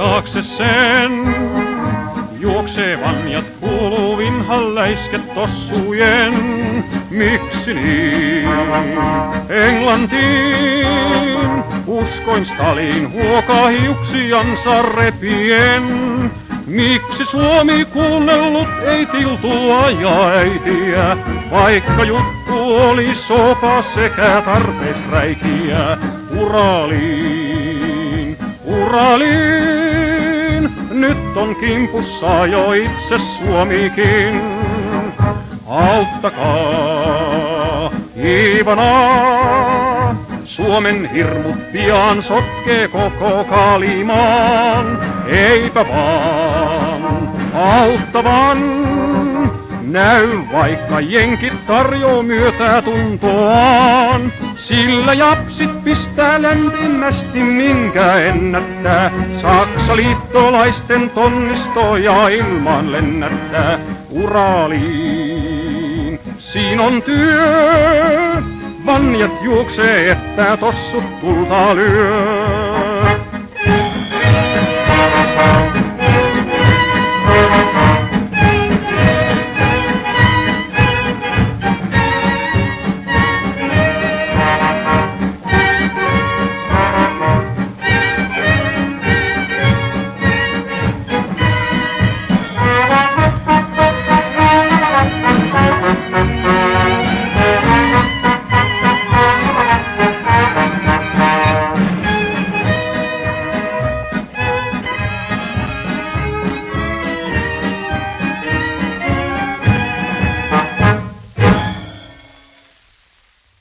taakse sen. Juoksee vanjat kuuluu vinhan läisket tossujen. Miksi niin? Englantiin uskoin Stalin huokahiuksiansa repien. Miksi Suomi kuunnellut ei tiltua ja äitiä, vaikka juttu oli sopa sekä tarpeesräikiä? Uraliin, Uraliin, nyt on kimpussa jo itse Suomikin. Auttakaa, Iivana, Suomen hirmut pian sotkee koko Kaalimaan. Eipä vaan auttavan, näy vaikka jenkit tarjoo myötä tuntoaan. Sillä japsit pistää lämpimästi minkä ennättää. Saksa liittolaisten tonnistoja ilman lennättää. Uraliin, siinä on työ, vanjat juoksee, että tossut tulta lyö.